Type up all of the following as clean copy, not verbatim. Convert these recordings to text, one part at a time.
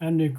NAQ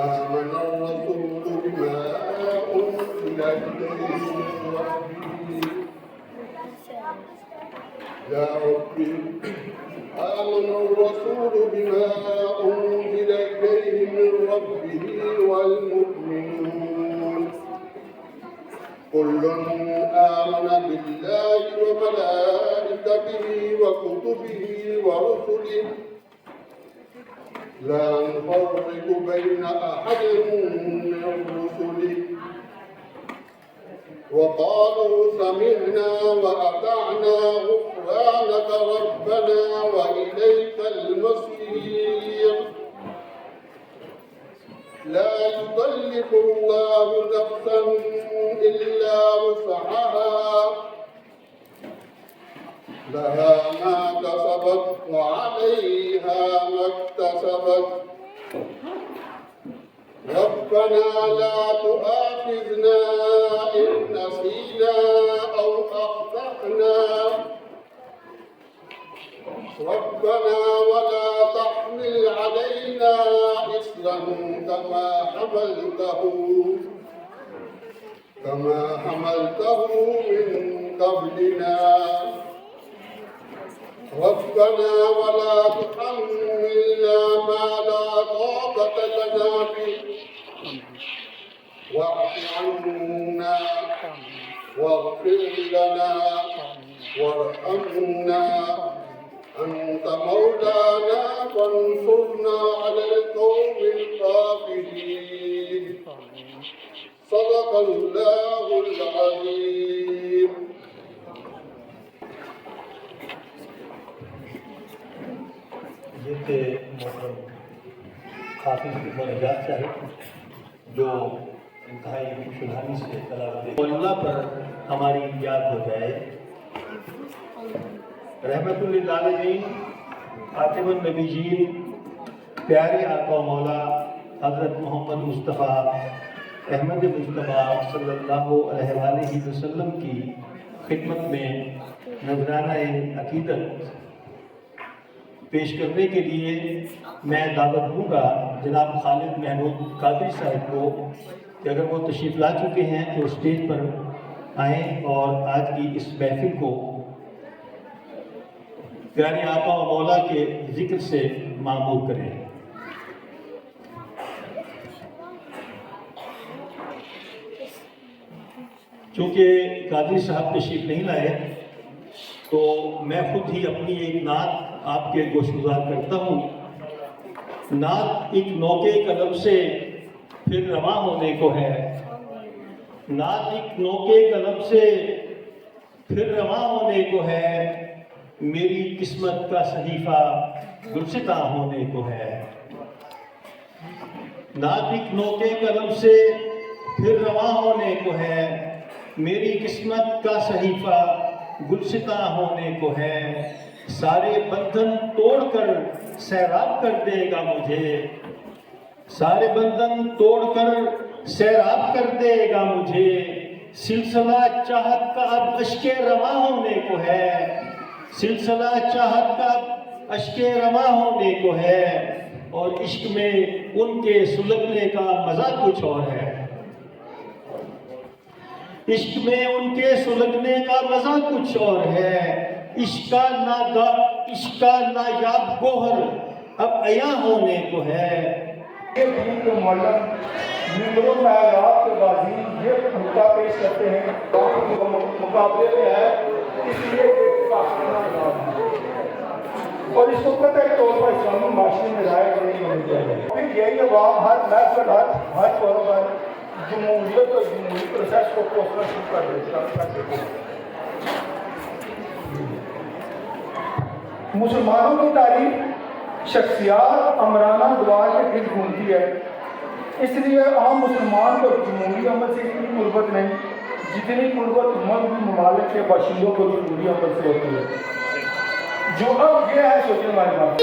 آمن الرسول بما أنزل إليه من ربه يا ربي آمن الرسول بما أنزل إليه من ربه والمؤمنون كل آمن بالله وملائكته وكتبه ورسله لا نفرق بين أحد من رسله وقالوا سمعنا وأطعنا غفرانك ربنا وإليك المصير لا يكلف الله نفسا إلا وسعها لها ما كسبت وعليها ما اكتسبت ربنا لا تؤاخذنا إن نسينا أو أخطأنا ربنا ولا تحمل علينا إصرا كما حملته من قبلنا ربنا ولا تحملنا ما لا طاقة لنا به واعف عنا واغفر لنا وارحمنا أنت مولانا فانصرنا على القوم الكافرين صدق الله العظيم. جنتے محترم حافظ عمر حیات صاحب جو انتہائی خوشحالی سے تلاوت اللہ پر ہماری یاد ہو جائے. رحمت للعالمین خاتم النبیین پیارے آقا و مولا حضرت محمد مصطفیٰ احمد مصطفیٰ صلی اللہ علیہ وآلہ وسلم کی خدمت میں نذرانہ عقیدت پیش کرنے کے لیے میں دعوت دوں گا جناب خالد محمود قادری صاحب کو کہ اگر وہ تشریف لا چکے ہیں تو اسٹیج پر آئیں اور آج کی اس محفل کو پیارے آقا و مولا کے ذکر سے معمور کریں. چونکہ قادری صاحب تشریف نہیں لائے تو میں خود ہی اپنی ایک نعت آپ کے گوشگزار کرتا ہوں. نعت ایک نوکے قلم سے پھر رواں ہونے کو ہے. نعت ایک نوکے قلم سے پھر رواں ہونے کو ہے. میری قسمت کا صحیفہ گلستہ ہونے کو ہے. نعت ایک نوکے قلم سے پھر رواں ہونے کو ہے. میری قسمت کا صحیفہ گلستہ ہونے کو ہے. سارے بندھن توڑ کر سیراب کر دے گا مجھے. سارے بندھن توڑ کر سیراب کر دے گا مجھے. سلسلہ چاہت کا اب اشک رواں ہونے کو ہے. سلسلہ چاہت کا اشک رواں ہونے کو ہے. اور عشق میں ان کے سلگنے کا مزہ کچھ اور ہے. عشق میں ان کے سلگنے کا مزہ کچھ اور ہے. عشق کا نایاب گوہر اب عیاں ہونے کو ہے۔ یہ دین کے معلم ممبروں میں آپ کے بازی یہ نکتہ پیش کرتے ہیں مقابلے میں ہے، اس لیے اور اس کو قطعی طور پر اسلامی معاشرے میں رائج نہیں ہونی چاہیے۔ پھر یہی عوام ہر محفل ہر طور پر جمہوریت اور جمہوری پروسیس کو کوسنا شروع کر دیتے ہیں۔ مسلمانوں کی تاریخ شخصیات امرانہ دعا کے گرد گھومتی ہے، اس لیے عام مسلمان کو جمہوری عمل سے اتنی قربت نہیں جتنی قربت مغربی ممالک کے باشندوں کو جمہوری عمل سے ہوتی ہے۔ جو اب یہ ہے سوچنے والی بات۔